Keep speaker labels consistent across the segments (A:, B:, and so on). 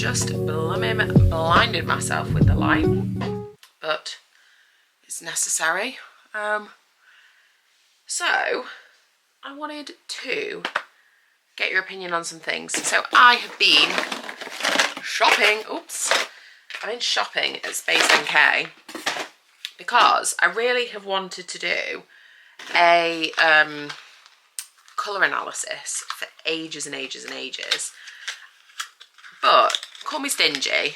A: just blinded myself with the light, but it's necessary. So I wanted to get your opinion on some things. So I have been shopping. I've been shopping at Space NK because I really have wanted to do a colour analysis for ages and ages and ages. But call me stingy,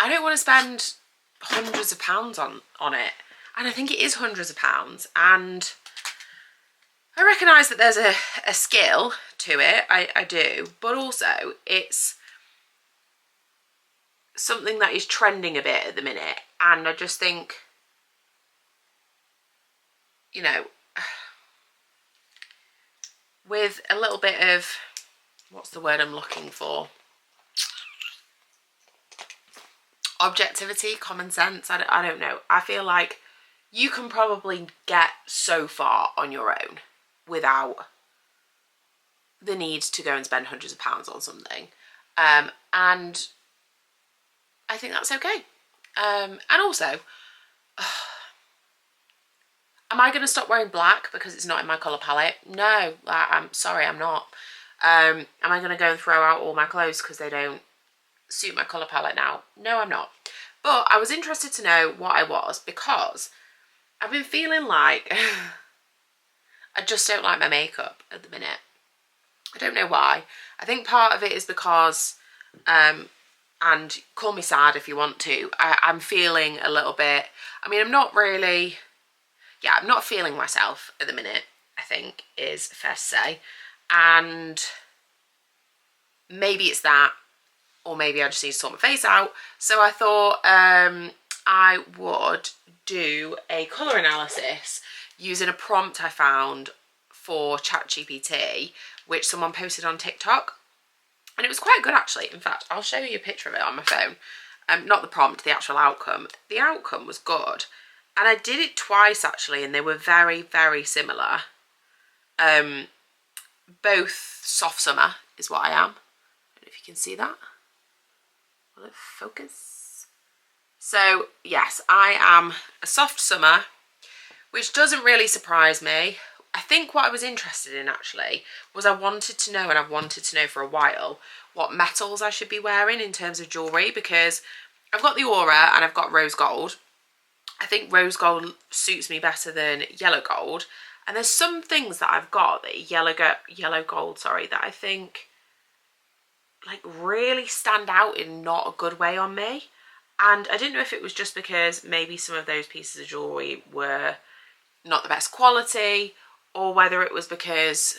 A: I don't want to spend hundreds of pounds on it. And I think it is hundreds of pounds. And I recognise that there's a skill to it, I do. But also it's something that is trending a bit at the minute. And I just think, you know, with a little bit of, what's the word I'm looking for? Objectivity, common sense, I don't know. I feel like you can probably get so far on your own without the need to go and spend hundreds of pounds on something. And I think that's okay. And also, am I going to stop wearing black because it's not in my colour palette? No, I'm sorry, I'm not. Am I going to go and throw out all my clothes because they don't suit my colour palette now? No, I'm not. But I was interested to know what I was, because I've been feeling like I just don't like my makeup at the minute. I don't know why. I think part of it is because, and call me sad if you want to, I'm feeling a little bit, I mean, I'm not really, yeah, I'm not feeling myself at the minute, I think is fair to say. And maybe it's that, or maybe I just need to sort my face out. So I thought I would do a colour analysis using a prompt I found for ChatGPT, which someone posted on TikTok. And it was quite good, actually. In fact, I'll show you a picture of it on my phone. Not the prompt, the actual outcome. The outcome was good. And I did it twice, actually, and they were very, very similar. Both soft summer is what I am. I don't know if you can see that. Will it focus? So, yes, I am a soft summer, which doesn't really surprise me. I think what I was interested in, actually, was I wanted to know, and I've wanted to know for a while, what metals I should be wearing in terms of jewellery, because I've got the aura and I've got rose gold. I think rose gold suits me better than yellow gold. And there's some things that I've got that yellow gold, that I think like really stand out in not a good way on me. And I didn't know if it was just because maybe some of those pieces of jewellery were not the best quality, or whether it was because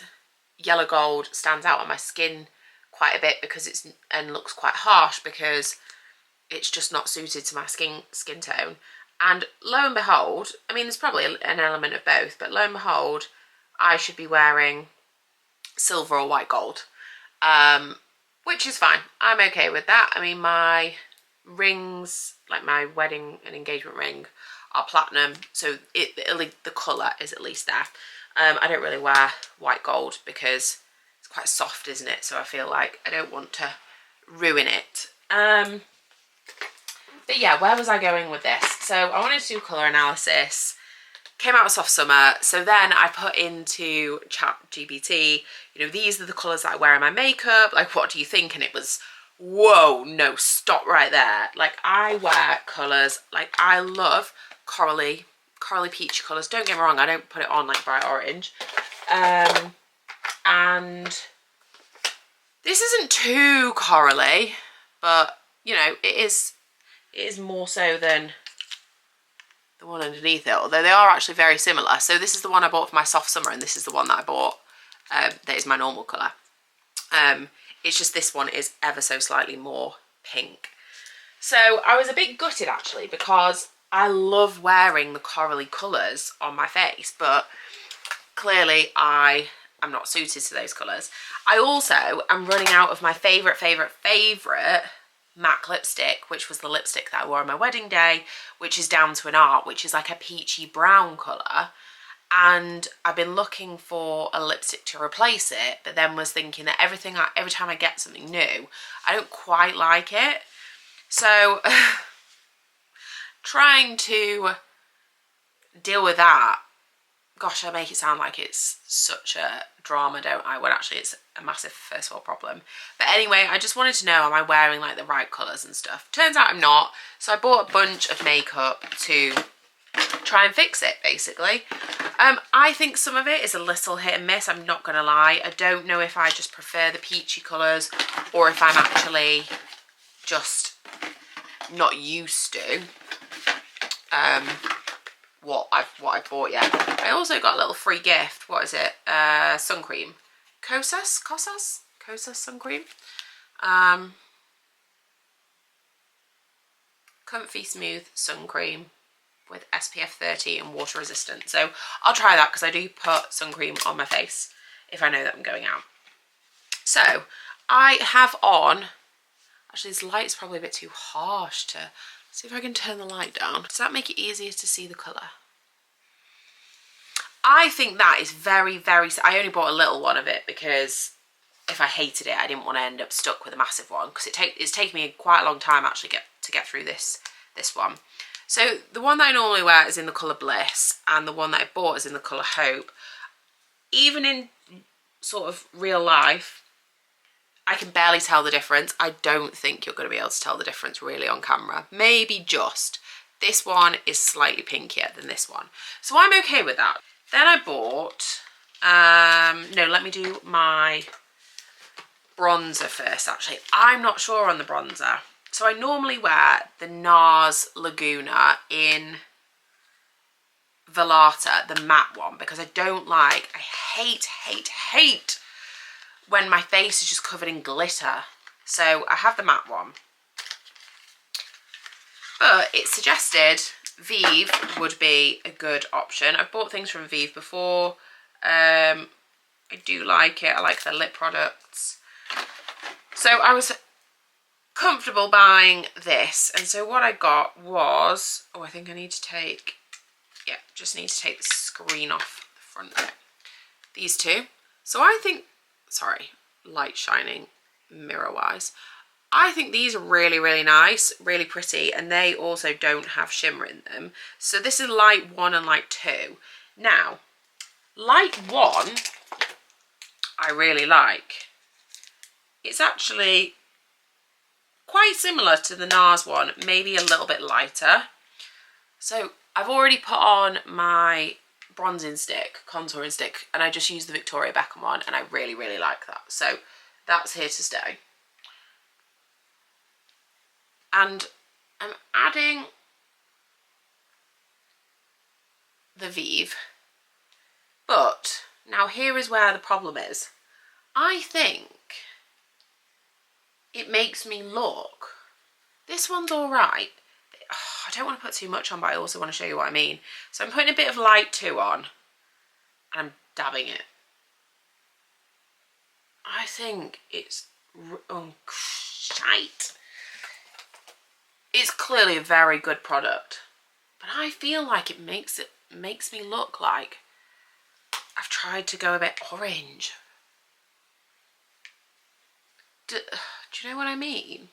A: yellow gold stands out on my skin quite a bit because it's, and looks quite harsh because it's just not suited to my skin tone. And lo and behold, I mean, there's probably an element of both, but lo and behold, I should be wearing silver or white gold, which is fine. I'm okay with that. I mean, my rings, like my wedding and engagement ring, are platinum, so the colour is at least there. I don't really wear white gold because it's quite soft, isn't it? So I feel like I don't want to ruin it. But yeah, where was I going with this? So I wanted to do colour analysis, came out of soft summer, so then I put into ChatGPT, you know, these are the colours that I wear in my makeup, like what do you think? And it was, whoa, no, stop right there. Like, I wear colours, like I love corally peachy colours. Don't get me wrong, I don't put it on like bright orange. And this isn't too corally, but you know, it is more so than the one underneath it, although they are actually very similar. So this is the one I bought for my soft summer, and this is the one that I bought that is my normal colour. It's just this one is ever so slightly more pink. So I was a bit gutted, actually, because I love wearing the corally colours on my face, but clearly I am not suited to those colours. I also am running out of my favourite MAC lipstick, which was the lipstick that I wore on my wedding day, which is Down to an Art, which is like a peachy brown colour. and I've been looking for a lipstick to replace it, but then was thinking that every time I get something new, I don't quite like it. So trying to deal with that, gosh, I make it sound like it's such a drama, don't I? When actually it's a massive first world problem. But anyway, I just wanted to know, am I wearing like the right colours and stuff? Turns out I'm not. So I bought a bunch of makeup to try and fix it, basically. I think some of it is a little hit and miss, I'm not gonna lie. I don't know if I just prefer the peachy colours or if I'm actually just not used to what I've bought yet. I also got a little free gift. What is it? Sun cream. Kosas sun cream. Comfy Smooth sun cream with SPF 30 and water resistant. So I'll try that because I do put sun cream on my face if I know that I'm going out. So I have on, actually this light's probably a bit too harsh to, see if I can turn the light down. Does that make it easier to see the colour? I think that is very, very, I only bought a little one of it because if I hated it, I didn't want to end up stuck with a massive one, because it's taken me quite a long time actually to get through this one. So the one that I normally wear is in the colour Bliss, and the one that I bought is in the colour Hope. Even in sort of real life, I can barely tell the difference. I don't think you're going to be able to tell the difference really on camera. Maybe just. This one is slightly pinkier than this one. So I'm okay with that. Then I bought, no, let me do my bronzer first actually. I'm not sure on the bronzer. So I normally wear the NARS Laguna in Velata, the matte one, because I hate when my face is just covered in glitter. So I have the matte one. But it suggested Vive would be a good option. I've bought things from Vive before. I do like it. I like their lip products. So I was comfortable buying this, and so what I got was, oh, I think I need to take, yeah, just need to take the screen off the front of it. These two. So I think, sorry, light shining mirror wise, I think these are really, really nice, really pretty, and they also don't have shimmer in them. So this is light 1 and light 2. Now, light 1 I really like. It's actually quite similar to the NARS one, maybe a little bit lighter. So I've already put on my bronzing stick, contouring stick, and I just used the Victoria Beckham one, and I really, really like that. So that's here to stay. And I'm adding the Vive, but now here is where the problem is. I think it makes me look, this one's all right. Oh, I don't want to put too much on, but I also want to show you what I mean. So I'm putting a bit of light 2 on, and I'm dabbing it. I think it's, oh, shite. It's clearly a very good product, but I feel like it makes me look like I've tried to go a bit orange. Do you know what I mean?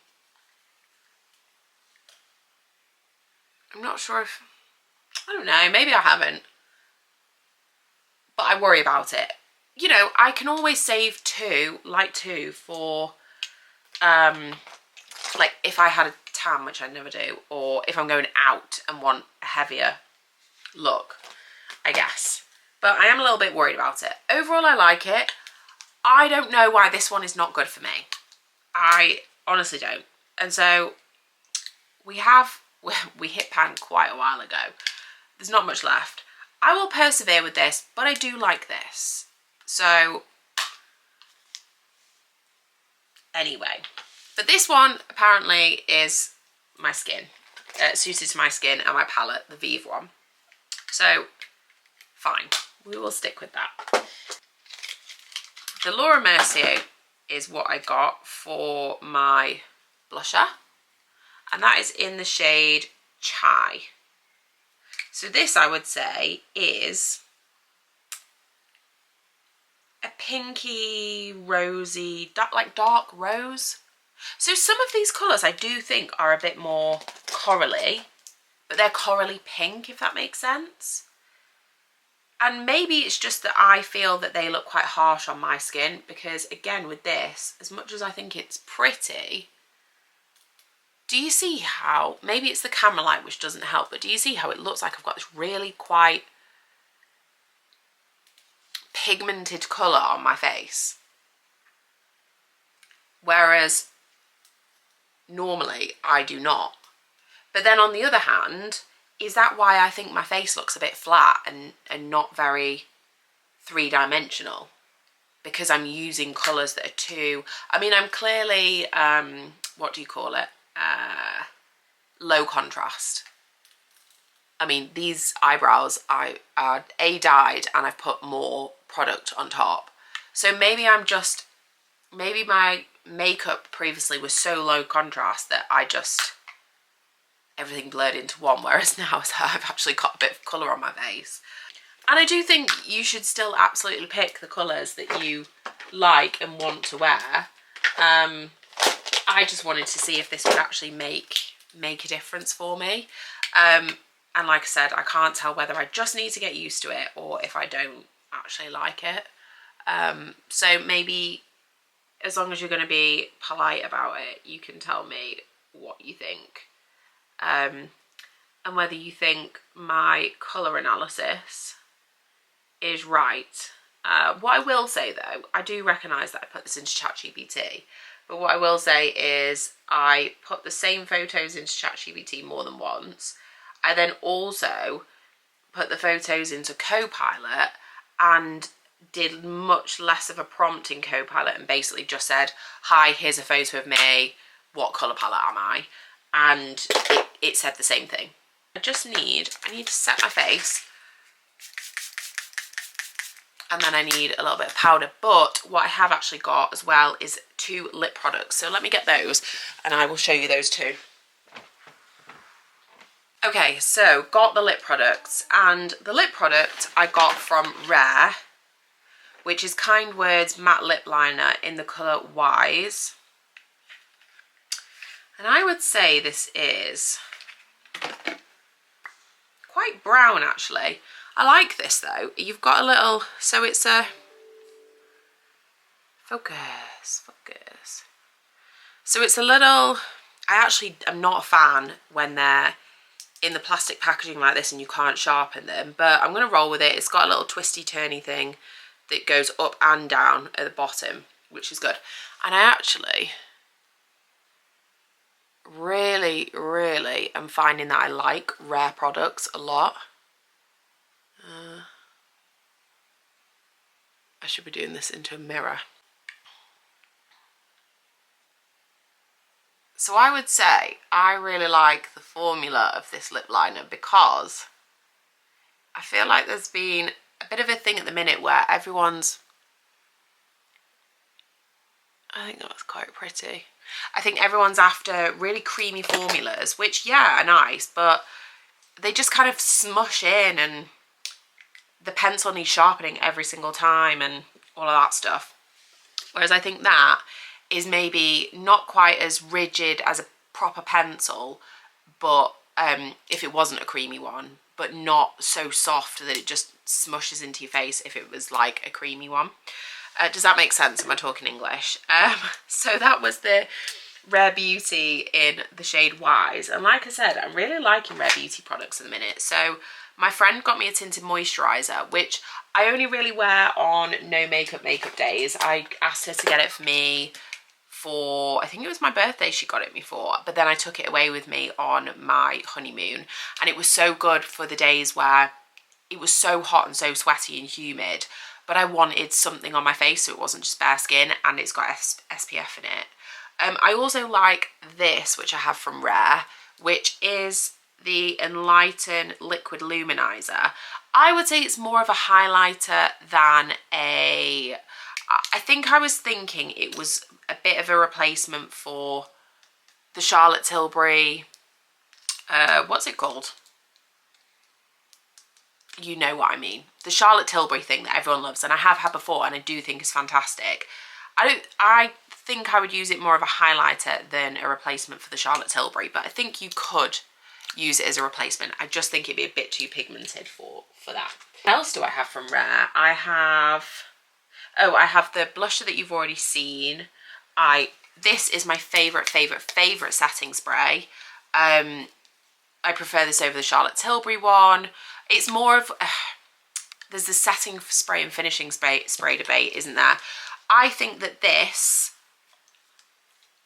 A: I'm not sure if, I don't know, maybe I haven't, but I worry about it. You know, I can always save light 2 for, like if I had a tan, which I never do, or if I'm going out and want a heavier look, I guess. But I am a little bit worried about it. Overall, I like it. I don't know why this one is not good for me. I honestly don't. And so we hit pan quite a while ago. There's not much left. I will persevere with this, but I do like this. So anyway, but this one apparently is my skin, suited to my skin and my palette, the Vive one. So fine, we will stick with that. The Laura Mercier is what I got for my blusher, and that is in the shade Chai. So this, I would say, is pinky, rosy, like dark rose. So some of these colours I do think are a bit more corally, but they're corally pink, if that makes sense. And maybe it's just that I feel that they look quite harsh on my skin, because again with this, as much as I think it's pretty, do you see how, maybe it's the camera light which doesn't help, but do you see how it looks like I've got this really quite pigmented colour on my face? Whereas normally I do not. But then on the other hand, is that why I think my face looks a bit flat and not very three-dimensional? Because I'm using colours that are too, I mean, I'm clearly, what do you call it? Low contrast. I mean, these eyebrows are dyed and I've put more product on top. So maybe maybe my makeup previously was so low contrast that everything blurred into one, whereas now I've actually got a bit of colour on my face. And I do think you should still absolutely pick the colours that you like and want to wear. I just wanted to see if this would actually make a difference for me. And like I said, I can't tell whether I just need to get used to it or if I don't actually like it. So maybe as long as you're going to be polite about it, you can tell me what you think. And whether you think my colour analysis is right. What I will say though, I do recognise that I put this into ChatGPT, but what I will say is I put the same photos into ChatGPT more than once. I then also put the photos into Copilot and did much less of a prompt in Copilot and basically just said, hi, here's a photo of me, what colour palette am I? And it said the same thing. I need to set my face, and then I need a little bit of powder. But what I have actually got as well is 2 lip products. So let me get those and I will show you those too. Okay, so got the lip products, and the lip product I got from Rare, which is Kind Words matte lip liner in the colour Wise. And I would say this is quite brown actually. I like this though. You've got a little, so it's a, focus. So it's a little, I actually am not a fan when they're in the plastic packaging like this and you can't sharpen them, but I'm going to roll with it. It's got a little twisty turny thing that goes up and down at the bottom, which is good. And I actually really am finding that I like Rare products a lot. I should be doing this into a mirror. So I would say I really like the formula of this lip liner because I feel like there's been a bit of a thing at the minute where everyone's, I think that's quite pretty. I think everyone's after really creamy formulas, which, yeah, are nice, but they just kind of smush in and the pencil needs sharpening every single time and all of that stuff. Whereas I think that is maybe not quite as rigid as a proper pencil, but if it wasn't a creamy one, but not so soft that it just smushes into your face if it was like a creamy one. Does that make sense? Am I talking English? So that was the Rare Beauty in the shade Wise. And like I said, I'm really liking Rare Beauty products at the minute. So my friend got me a tinted moisturiser, which I only really wear on no makeup days. I asked her to get it for me for, I think it was my birthday she got it me for, but then I took it away with me on my honeymoon. And it was so good for the days where it was so hot and so sweaty and humid, but I wanted something on my face so it wasn't just bare skin, and it's got SPF in it. I also like this, which I have from Rare, which is the Enlighten Liquid Luminizer. I would say it's more of a highlighter than a, I think I was thinking it was a bit of a replacement for the Charlotte Tilbury, what's it called? you know what I mean. The Charlotte Tilbury thing that everyone loves, and I have had before, and I do think is fantastic. I think I would use it more of a highlighter than a replacement for the Charlotte Tilbury, but I think you could use it as a replacement. I just think it'd be a bit too pigmented for that. What else do I have from Rare? I have the blusher that you've already seen. This is my favourite setting spray. I prefer this over the Charlotte Tilbury one. It's more of, there's the setting spray and finishing spray debate, isn't there? I think that this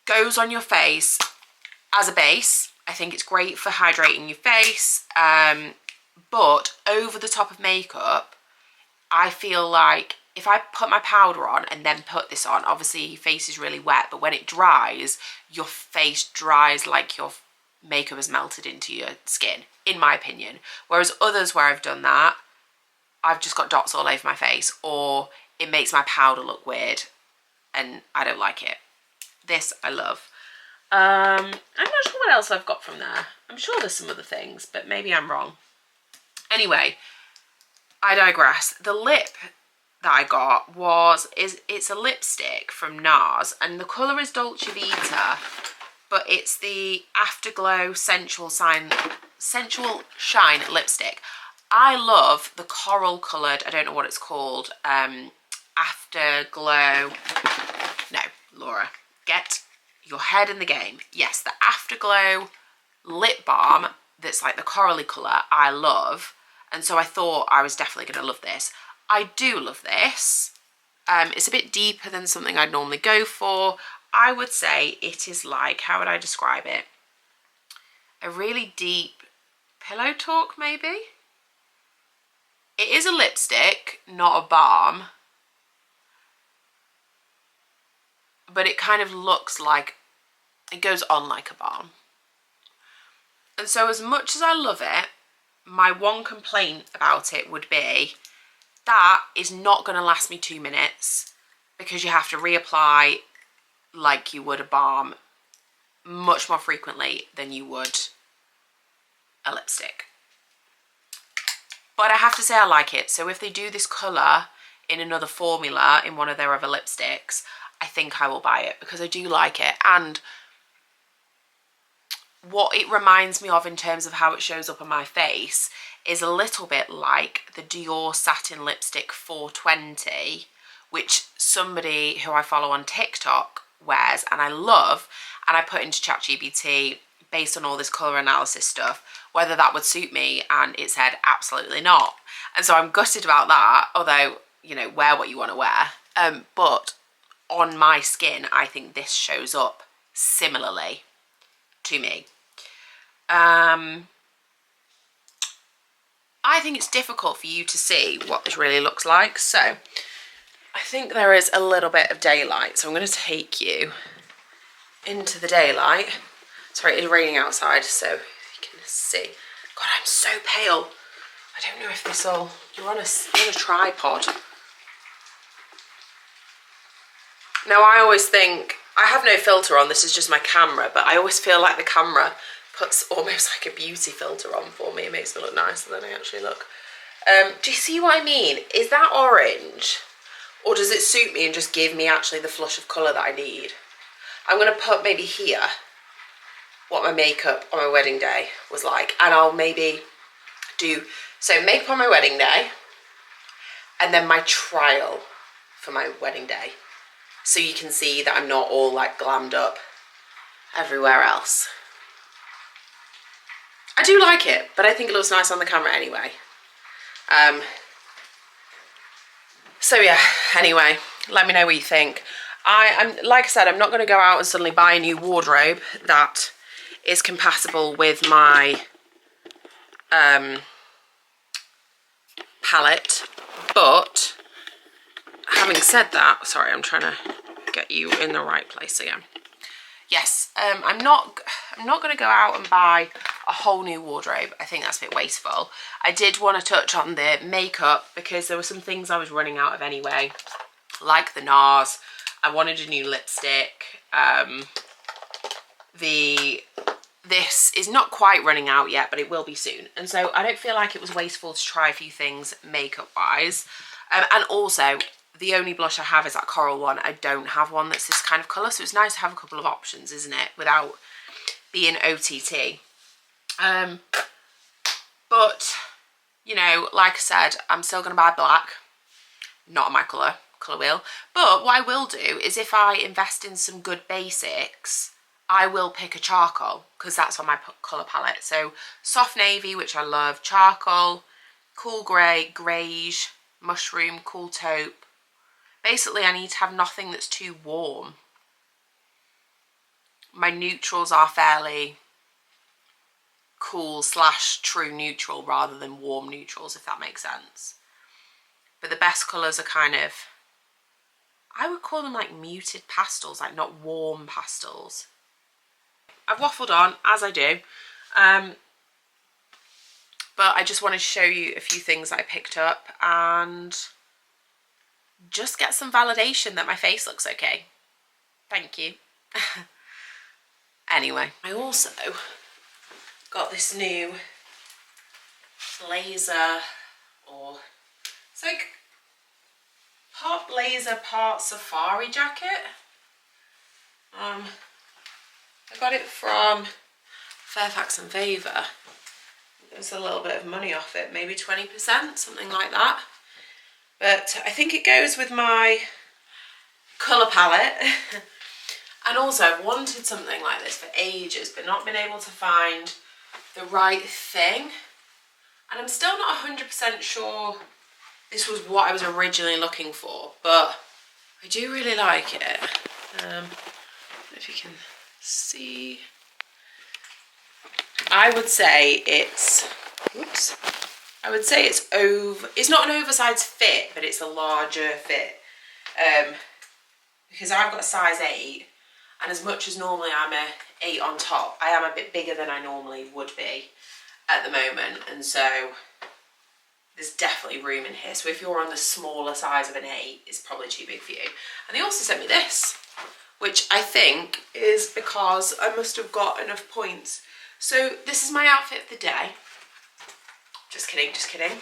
A: goes on your face as a base. I think it's great for hydrating your face, but over the top of makeup, I feel like if I put my powder on and then put this on, obviously your face is really wet, but when it dries, your face dries like your makeup has melted into your skin, in my opinion. Whereas others where I've done that, I've just got dots all over my face, or it makes my powder look weird and I don't like it. This I love. I'm not sure what else I've got from there. I'm sure there's some other things, but maybe I'm wrong. Anyway, I digress. The lip that I got it's a lipstick from NARS, and the colour is Dolce Vita, but it's the Afterglow Sensual Shine lipstick. I love the coral coloured, I don't know what it's called, Afterglow, no, Laura, get your head in the game. Yes, the Afterglow lip balm that's like the corally colour, I love. And so I thought I was definitely going to love this. I do love this. It's a bit deeper than something I'd normally go for. I would say it is like, how would I describe it? A really deep Pillow Talk, maybe? It is a lipstick, not a balm. But it kind of looks like, it goes on like a balm. And so as much as I love it, my one complaint about it would be that is not going to last me 2 minutes, because you have to reapply like you would a balm much more frequently than you would a lipstick. But I have to say I like it. So if they do this colour in another formula in one of their other lipsticks, I think I will buy it because I do like it. And what it reminds me of in terms of how it shows up on my face is a little bit like the Dior Satin Lipstick 420, which somebody who I follow on TikTok wears and I love, and I put into ChatGPT based on all this colour analysis stuff whether that would suit me, and it said absolutely not. And so I'm gutted about that, although, you know, wear what you want to wear. But on my skin, I think this shows up similarly to me. I think it's difficult for you to see what this really looks like, so I think there is a little bit of daylight, so I'm going to take you into the daylight. Sorry, it's raining outside, so you can see. God, I'm so pale. I don't know if this will... You're on a tripod. Now, I always think... I have no filter on, this is just my camera, but I always feel like the camera puts almost like a beauty filter on for me. It makes me look nicer than I actually look. Do you see what I mean? Is that orange? Or does it suit me and just give me actually the flush of colour that I need? I'm going to put maybe here what my makeup on my wedding day was like. And I'll maybe do, so makeup on my wedding day and then my trial for my wedding day. So you can see that I'm not all like glammed up everywhere else. I do like it, but I think it looks nice on the camera anyway. So yeah, anyway, let me know what you think. I'm like I said, I'm not going to go out and suddenly buy a new wardrobe that is compatible with my palette. But having said that, sorry, I'm trying to get you in the right place again. Yes, I'm not going to go out and buy a whole new wardrobe. I think that's a bit wasteful. I did want to touch on the makeup because there were some things I was running out of anyway, like the NARS. I wanted a new lipstick. The this is not quite running out yet, but it will be soon. And so I don't feel like it was wasteful to try a few things makeup wise. And also, the only blush I have is that coral one. I don't have one that's this kind of colour, so it's nice to have a couple of options, isn't it, without being OTT. But, you know, like I said, I'm still going to buy black. Not on my colour wheel. But what I will do is if I invest in some good basics, I will pick a charcoal, because that's on my colour palette. So soft navy, which I love, charcoal, cool grey, greige, mushroom, cool taupe. Basically, I need to have nothing that's too warm. My neutrals are fairly cool / true neutral rather than warm neutrals, if that makes sense. But the best colours are kind of, I would call them like muted pastels, like not warm pastels. I've waffled on, as I do, but I just wanted to show you a few things that I picked up and just get some validation that my face looks okay. Thank you. Anyway, I also got this new blazer, or it's like part blazer, part safari jacket. I got it from Fairfax and Favour. There's a little bit of money off it, maybe 20%, something like that. But I think it goes with my colour palette. And also I've wanted something like this for ages, but not been able to find the right thing. And I'm still not 100% sure this was what I was originally looking for, but I do really like it. I don't know if you can see. I would say it's, oops. I would say it's not an oversized fit, but it's a larger fit. Because I've got a size 8, and as much as normally I'm a 8 on top, I am a bit bigger than I normally would be at the moment, and so there's definitely room in here. So if you're on the smaller size of an 8, it's probably too big for you. And they also sent me this, which I think is because I must have got enough points. So this is my outfit of the day. Just kidding, just kidding.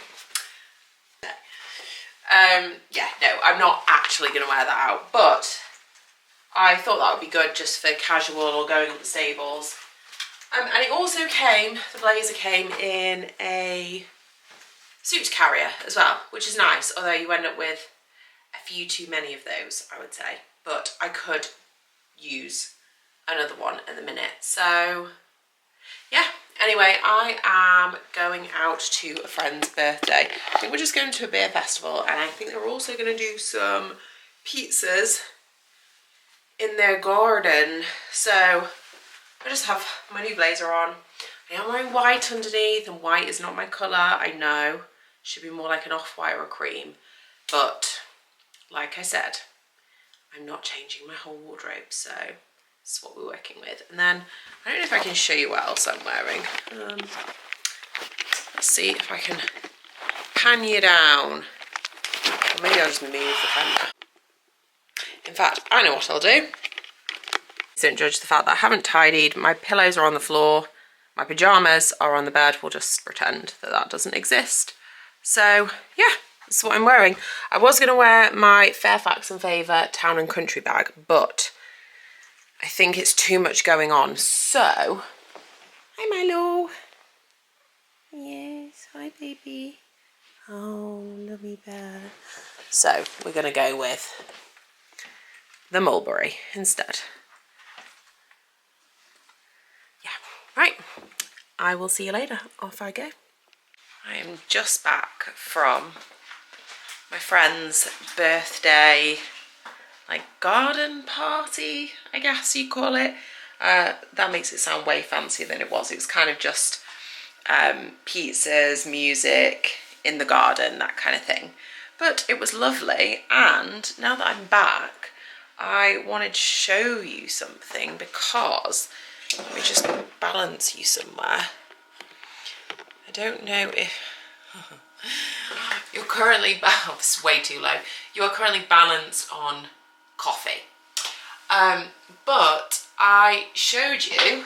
A: Yeah, no, I'm not actually going to wear that out, but I thought that would be good just for casual or going up the stables. And it also came, the blazer came in a suit carrier as well, which is nice, although you end up with a few too many of those, I would say. But I could use another one at the minute. So, yeah. Anyway, I am going out to a friend's birthday. I think we're just going to a beer festival, and I think they're also going to do some pizzas in their garden. So I just have my new blazer on. I am wearing white underneath, and white is not my colour, I know. Should be more like an off-white or a cream. But like I said, I'm not changing my whole wardrobe, so that's what we're working with. And then I don't know if I can show you what else I'm wearing. Let's see if I can pan you down. Or maybe I'll just move the camera. In fact, I know what I'll do. Don't judge the fact that I haven't tidied. My pillows are on the floor. My pyjamas are on the bed. We'll just pretend that that doesn't exist. So, yeah, that's what I'm wearing. I was going to wear my Fairfax and Favour Town and Country bag, but I think it's too much going on. So, hi Milo. Yes, hi baby. Oh, lovely bear. So, we're going to go with the mulberry instead. Yeah, right. I will see you later. Off I go. I am just back from my friend's birthday, like garden party, I guess you call it. That makes it sound way fancier than it was. It was kind of just pizzas, music in the garden, that kind of thing. But it was lovely, and now that I'm back, I wanted to show you something because, let me just balance you somewhere. I don't know if you're currently, oh, this is way too low. You are currently balanced on coffee. But I showed you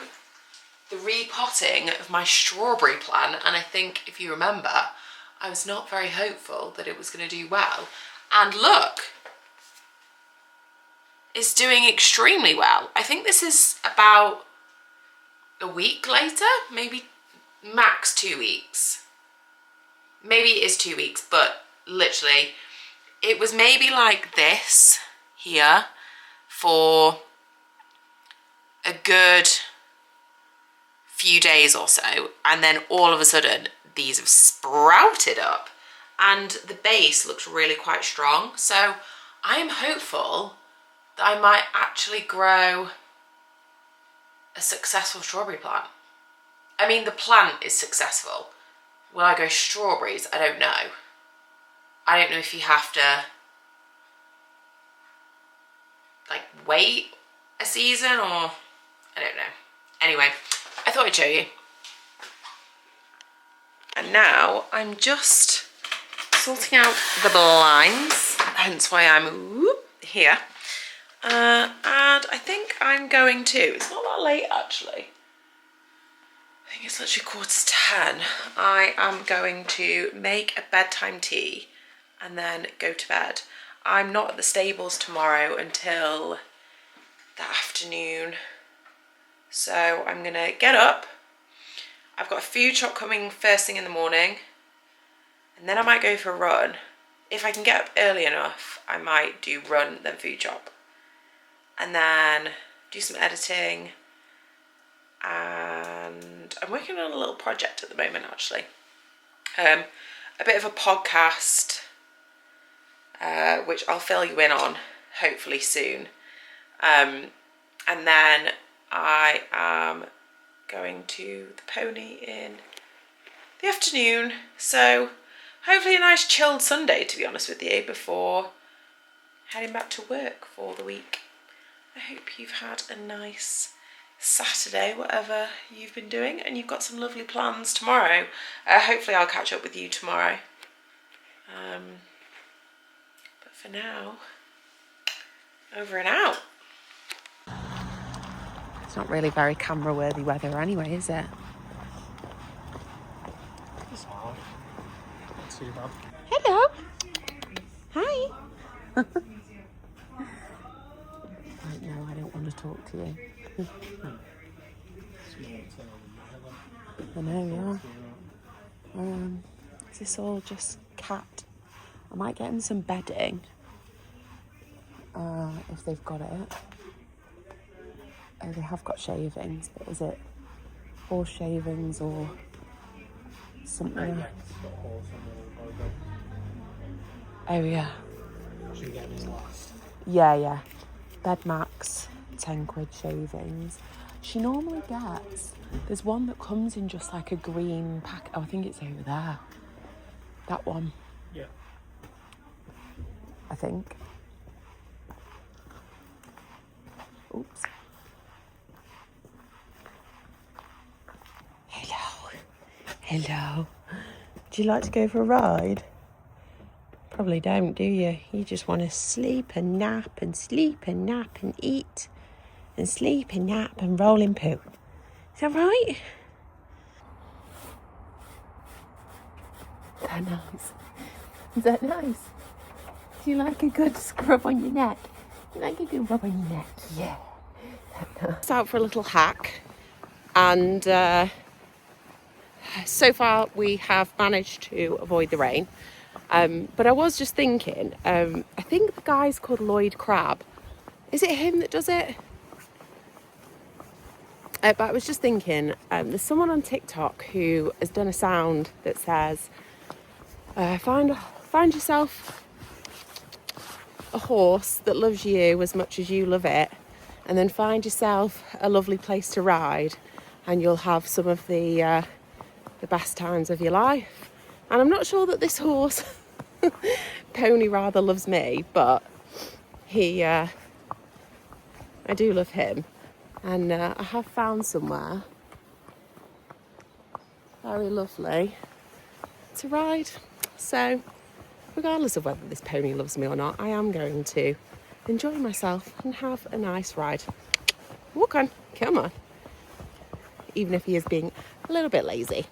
A: the repotting of my strawberry plant, and I think if you remember, I was not very hopeful that it was going to do well. And look, it's doing extremely well. I think this is about a week later, maybe max 2 weeks. Maybe it is 2 weeks, but literally it was maybe like this here for a good few days or so, and then all of a sudden these have sprouted up and the base looks really quite strong. So I am hopeful that I might actually grow a successful strawberry plant. I mean, the plant is successful. Will I grow strawberries? I don't know. I don't know if you have to like wait a season, or I don't know. Anyway, I thought I'd show you. And now I'm just sorting out the blinds, hence why I'm here. And I think I'm going to, it's not that late actually. I think it's literally 10:15. I am going to make a bedtime tea and then go to bed. I'm not at the stables tomorrow until the afternoon. So I'm gonna get up. I've got a food shop coming first thing in the morning, and then I might go for a run. If I can get up early enough, I might do run then food shop, and then do some editing. And I'm working on a little project at the moment actually. A bit of a podcast, which I'll fill you in on hopefully soon. And then I am going to the pony in the afternoon. So hopefully a nice chilled Sunday, to be honest with you, before heading back to work for the week. I hope you've had a nice Saturday, whatever you've been doing, and you've got some lovely plans tomorrow. Hopefully I'll catch up with you tomorrow. But for now, over and out. It's not really very camera worthy weather anyway, is it?
B: It's hard. Not too bad.
A: Hello. Hi. No, I don't want to talk to you. I know, yeah. Is this all just cat? I might get him some bedding, if they've got it. Oh, they have got shavings, but is it horse shavings or something else? Oh, yeah. Yeah. Bed max, 10 quid shavings. She normally gets, there's one that comes in just like a green pack. Oh, I think it's over there. That one.
B: Yeah.
A: I think. Oops. Hello. Do you like to go for a ride? Probably don't, do you? You just want to sleep and nap and sleep and nap and eat and sleep and nap and roll in poo. Is that right? Is that nice? Is that nice? Do you like a good scrub on your neck? Do you like a good rub on your neck? Yeah. It's out for a little hack, and so far we have managed to avoid the rain. But I was just thinking, I think the guy's called Lloyd Crab. Is it him that does it? But I was just thinking, there's someone on TikTok who has done a sound that says, find yourself a horse that loves you as much as you love it, and then find yourself a lovely place to ride, and you'll have some of the best times of your life. And I'm not sure that this horse, pony rather, loves me, but I do love him. And I have found somewhere very lovely to ride. So regardless of whether this pony loves me or not, I am going to enjoy myself and have a nice ride. Walk on, come on. even if he is being a little bit lazy.